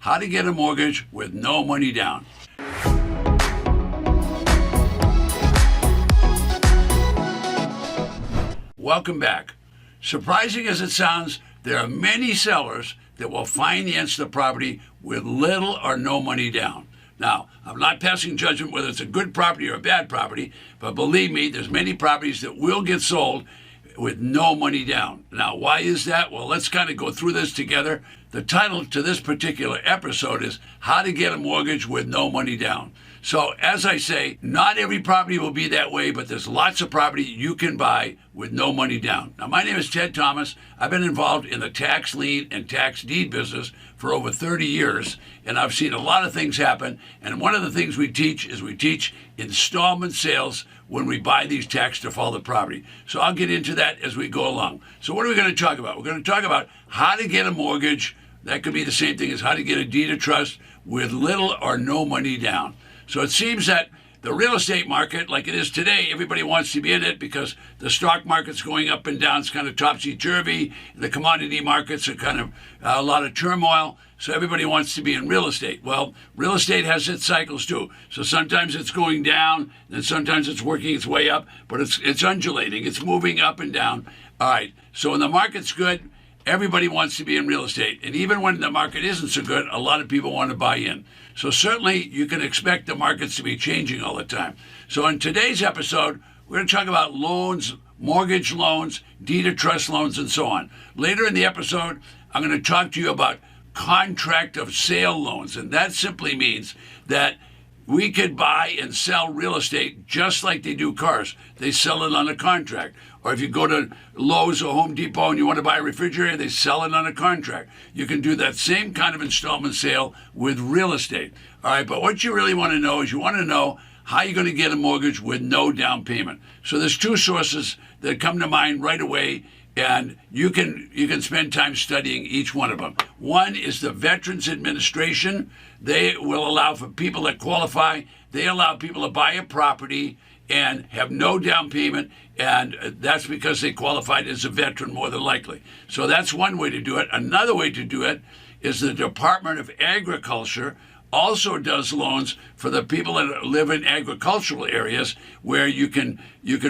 how to get a mortgage with no money down. Welcome back. Surprising as it sounds, there are many sellers that will finance the property with little or no money down. Now, I'm not passing judgment whether it's a good property or a bad property, but believe me, there's many properties that will get sold with no money down. Now, why is that? Well, let's kind of go through this together. The title to this particular episode is How to Get a Mortgage with No Money Down. So, as I say, not every property will be that way, but there's lots of property you can buy with no money down. Now, my name is Ted Thomas. I've been involved in the tax lien and tax deed business for over 30 years, and I've seen a lot of things happen. And one of the things we teach is we teach installment sales when we buy these tax defaulted property. So I'll get into that as we go along. So what are we going to talk about? We're going to talk about how to get a mortgage. That could be the same thing as how to get a deed of trust with little or no money down. So it seems that the real estate market, like it is today, everybody wants to be in it because the stock market's going up and down. It's kind of topsy-turvy. The commodity markets are kind of a lot of turmoil. So everybody wants to be in real estate. Well, real estate has its cycles too. So sometimes it's going down, and sometimes it's working its way up, but it's undulating. It's moving up and down. All right. So when the market's good, everybody wants to be in real estate. And even when the market isn't so good, a lot of people want to buy in. So certainly you can expect the markets to be changing all the time. So in today's episode, we're going to talk about loans, mortgage loans, deed of trust loans, and so on. Later in the episode, I'm going to talk to you about contract of sale loans. And that simply means that we could buy and sell real estate just like they do cars. They sell it on a contract. Or if you go to Lowe's or Home Depot and you want to buy a refrigerator, they sell it on a contract. You can do that same kind of installment sale with real estate. All right, but what you really want to know is you want to know how you're going to get a mortgage with no down payment. So there's two sources that come to mind right away, and you can spend time studying each one of them. One is the Veterans Administration. They will allow for people that qualify. They allow people to buy a property and have no down payment, and that's because they qualified as a veteran more than likely. So that's one way to do it. Another way to do it is the Department of Agriculture also does loans for the people that live in agricultural areas where you can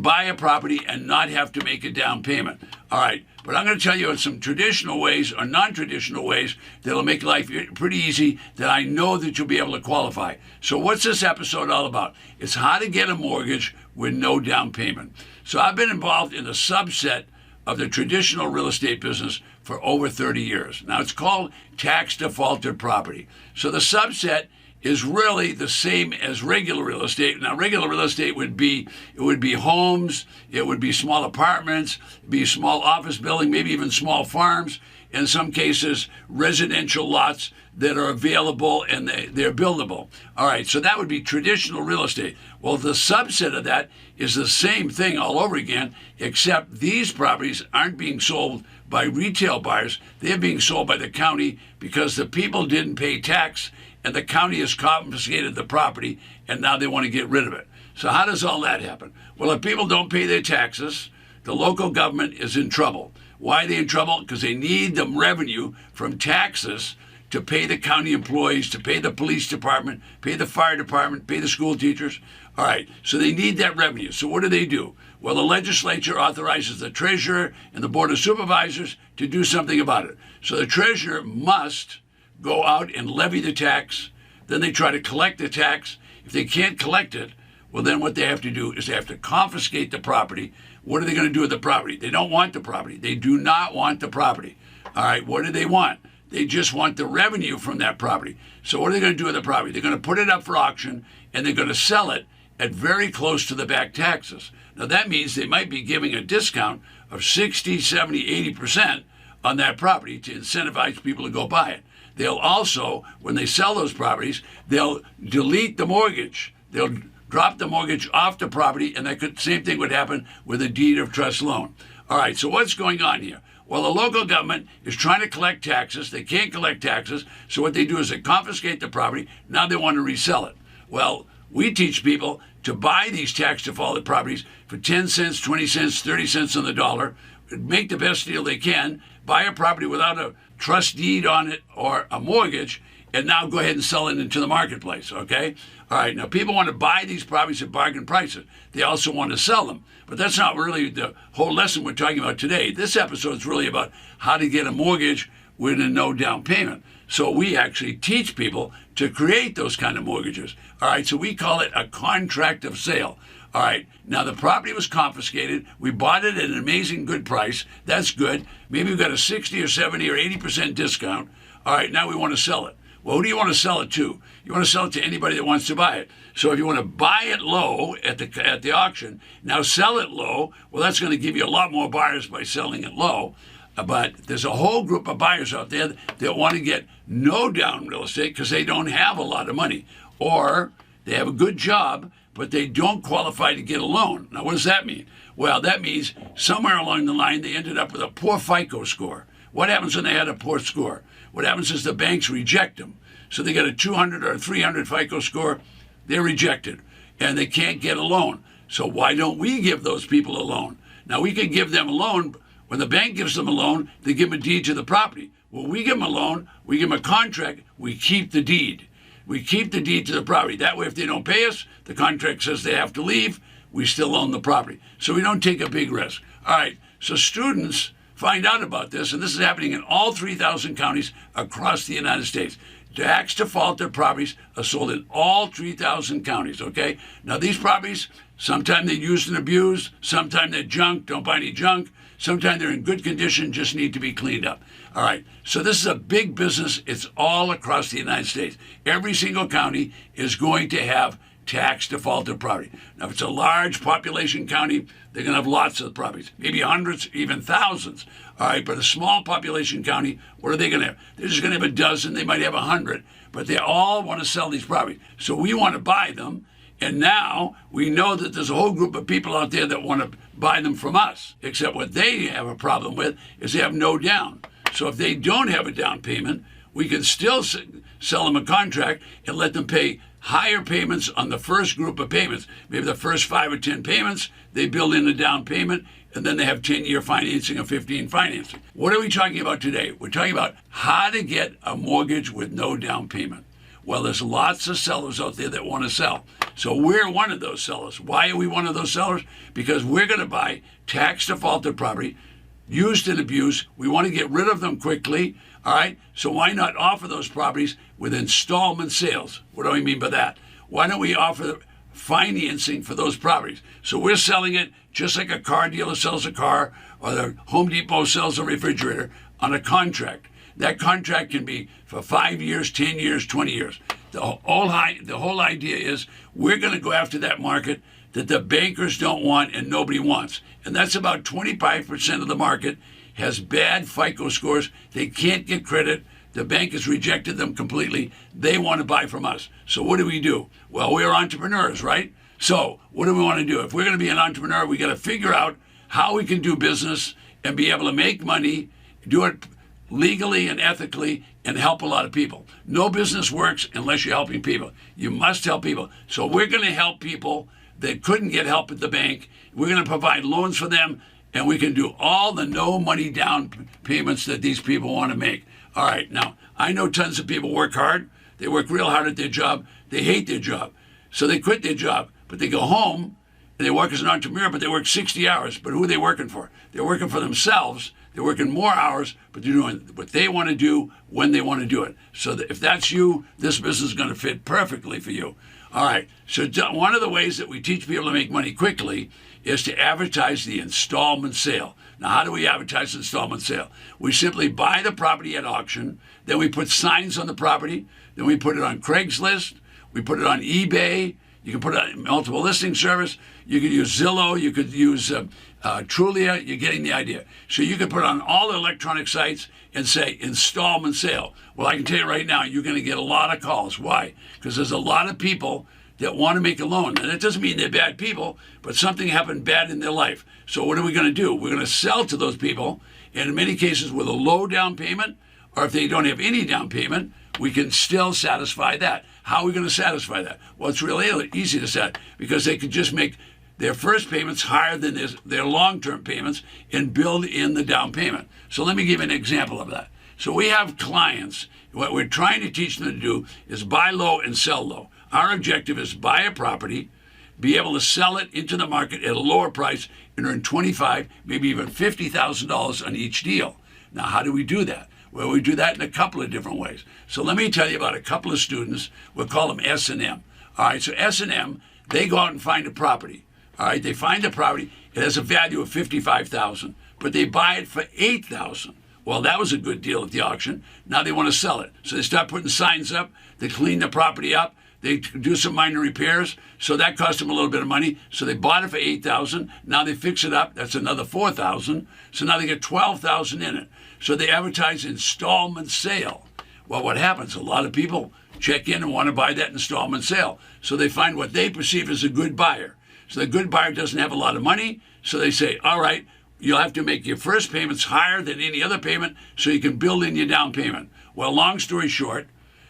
buy a property and not have to make a down payment. All right, but I'm going to tell you some traditional ways or non-traditional ways that'll make life pretty easy that I know that you'll be able to qualify. So what's this episode all about? It's how to get a mortgage with no down payment. So I've been involved in a subset of the traditional real estate business for over 30 years. Now it's called tax defaulted property. So the subset is really the same as regular real estate. Now regular real estate would be homes, it would be small apartments, it'd be small office building, maybe even small farms, in some cases residential lots that are available and they're buildable. All right, so that would be traditional real estate. Well, the subset of that is the same thing all over again, except these properties aren't being sold by retail buyers. They're being sold by the county because the people didn't pay tax and the county has confiscated the property and now they want to get rid of it. So how does all that happen? Well, if people don't pay their taxes, the local government is in trouble. Why are they in trouble? Because they need the revenue from taxes to pay the county employees, to pay the police department, pay the fire department, pay the school teachers. All right, so they need that revenue. So what do? Well, the legislature authorizes the treasurer and the board of supervisors to do something about it. So the treasurer must go out and levy the tax. Then they try to collect the tax. If they can't collect it, well, then what they have to do is they have to confiscate the property. What are they going to do with the property? They don't want the property. They do not want the property. All right, what do they want? They just want the revenue from that property. So what are they going to do with the property? They're going to put it up for auction, and they're going to sell it at very close to the back taxes. Now, that means they might be giving a discount of 60, 70, 80% on that property to incentivize people to go buy it. They'll also, when they sell those properties, they'll delete the mortgage. They'll drop the mortgage off the property, and same thing would happen with a deed of trust loan. All right, so what's going on here? Well, the local government is trying to collect taxes. They can't collect taxes, so what they do is they confiscate the property. Now they want to resell it. Well, we teach people to buy these tax defaulted properties for 10 cents, 20 cents, 30 cents on the dollar, make the best deal they can, buy a property without a trust deed on it or a mortgage, and now go ahead and sell it into the marketplace, okay? All right, now people want to buy these properties at bargain prices. They also want to sell them. But that's not really the whole lesson we're talking about today. This episode is really about how to get a mortgage with a no down payment. So we actually teach people to create those kind of mortgages. All right, so we call it a contract of sale. All right, now the property was confiscated. We bought it at an amazing good price. That's good. Maybe we got a 60 or 70 or 80% discount. All right, now we want to sell it. Well, who do you want to sell it to? You want to sell it to anybody that wants to buy it. So if you want to buy it low at the auction, now sell it low, well, that's going to give you a lot more buyers by selling it low. But there's a whole group of buyers out there that want to get no down real estate because they don't have a lot of money. Or they have a good job, but they don't qualify to get a loan. Now, what does that mean? Well, that means somewhere along the line, they ended up with a poor FICO score. What happens when they had a poor score? What happens is the banks reject them. So they get a 200 or a 300 FICO score, they're rejected, and they can't get a loan. So why don't we give those people a loan? Now, we can give them a loan. When the bank gives them a loan, they give them a deed to the property. Well, we give them a loan, we give them a contract, we keep the deed. We keep the deed to the property. That way, if they don't pay us, the contract says they have to leave, we still own the property. So we don't take a big risk. All right, so students find out about this, and this is happening in all 3,000 counties across the United States. Tax defaulted properties are sold in all 3,000 counties, okay? Now, these properties, sometimes they're used and abused, sometimes they're junk, don't buy any junk, sometimes they're in good condition, just need to be cleaned up. All right, so this is a big business. It's all across the United States. Every single county is going to have tax defaulted property. Now, if it's a large population county, they're going to have lots of properties, maybe hundreds, even thousands. All right, but a small population county, what are they going to have? They're just going to have a dozen, they might have 100, but they all want to sell these properties. So we want to buy them, and now we know that there's a whole group of people out there that want to buy them from us, except what they have a problem with is they have no down. So if they don't have a down payment, we can still sell them a contract and let them pay higher payments on the first group of payments. Maybe the first 5 or 10 payments, they build in a down payment, and then they have 10-year financing or 15 financing. What are we talking about today? We're talking about how to get a mortgage with no down payment. Well, there's lots of sellers out there that want to sell. So we're one of those sellers. Why are we one of those sellers? Because we're going to buy tax defaulted property, used and abused. We want to get rid of them quickly. All right, so why not offer those properties with installment sales? What do I mean by that? Why don't we offer financing for those properties? So we're selling it just like a car dealer sells a car or the Home Depot sells a refrigerator on a contract. That contract can be for 5 years, 10 years, 20 years. The whole idea is we're going to go after that market that the bankers don't want and nobody wants. And that's about 25% of the market has bad FICO scores. They can't get credit. The bank has rejected them completely. They want to buy from us. So what do? Well, we're entrepreneurs, right? So what do we want to do? If we're going to be an entrepreneur, we got to figure out how we can do business and be able to make money, do it legally and ethically, and help a lot of people. No business works unless you're helping people. You must help people. So we're going to help people that couldn't get help at the bank. We're going to provide loans for them, and we can do all the no money down payments that these people want to make. All right, now, I know tons of people work hard. They work real hard at their job. They hate their job. So they quit their job, but they go home and they work as an entrepreneur, but they work 60 hours. But who are they working for? They're working for themselves. They're working more hours, but they're doing what they want to do when they want to do it. So that if that's you, this business is going to fit perfectly for you. All right, so one of the ways that we teach people to make money quickly is to advertise the installment sale. Now, how do we advertise the installment sale? We simply buy the property at auction, then we put signs on the property, then we put it on Craigslist, we put it on eBay, you can put it on multiple listing service, you could use Zillow, you could use Trulia, you're getting the idea. So you could put it on all the electronic sites and say installment sale. Well, I can tell you right now, you're going to get a lot of calls. Why? Because there's a lot of people that want to make a loan. And it doesn't mean they're bad people, but something happened bad in their life. So what are we going to do? We're going to sell to those people, and in many cases with a low down payment, or if they don't have any down payment, we can still satisfy that. How are we going to satisfy that? Well, it's really easy to set because they could just make their first payments higher than their long-term payments and build in the down payment. So let me give you an example of that. So we have clients, what we're trying to teach them to do is buy low and sell low. Our objective is buy a property, be able to sell it into the market at a lower price and earn $25,000, maybe even $50,000 on each deal. Now, how do we do that? Well, we do that in a couple of different ways. So let me tell you about a couple of students. We'll call them S&M. All right, so S&M, they go out and find a property. All right, they find a property. It has a value of $55,000, but they buy it for $8,000. Well, that was a good deal at the auction. Now they want to sell it. So they start putting signs up. They clean the property up. They do some minor repairs. So that cost them a little bit of money. So they bought it for $8,000. Now they fix it up. That's another $4,000. So now they get $12,000 in it. So they advertise installment sale. Well, what happens? A lot of people check in and want to buy that installment sale. So they find what they perceive as a good buyer. So the good buyer doesn't have a lot of money. So they say, all right, you'll have to make your first payments higher than any other payment so you can build in your down payment. Well, long story short,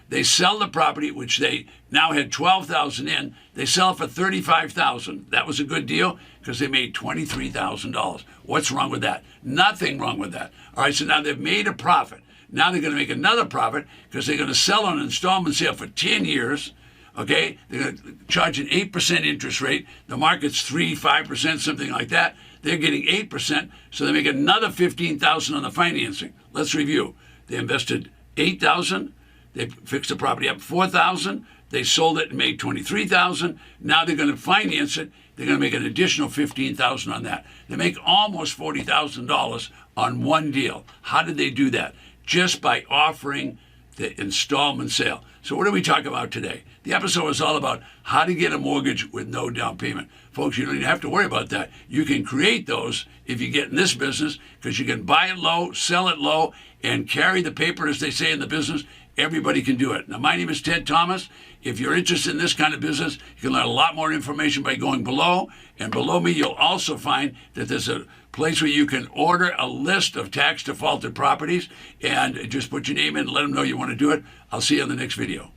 they sell the property, which they now had $12,000 in. They sell it for $35,000. That was a good deal because they made $23,000. What's wrong with that? Nothing wrong with that. All right, so now they've made a profit. Now they're going to make another profit because they're going to sell on an installment sale for 10 years. Okay, they're going to charge an 8% interest rate. The market's 3-5%, something like that. They're getting 8%, so they make another $15,000 on the financing. Let's review. They invested $8,000. They fixed the property up $4,000. They sold it and made $23,000. Now they're going to finance it. They're going to make an additional $15,000 on that. They make almost $40,000 on one deal. How did they do that? Just by offering the installment sale. So what do we talk about today? The episode is all about how to get a mortgage with no down payment. Folks, you don't even have to worry about that. You can create those if you get in this business because you can buy it low, sell it low, and carry the paper, as they say in the business. Everybody can do it. Now, my name is Ted Thomas. If you're interested in this kind of business, you can learn a lot more information by going below. And below me, you'll also find that there's a place where you can order a list of tax defaulted properties and just put your name in and let them know you want to do it. I'll see you on the next video.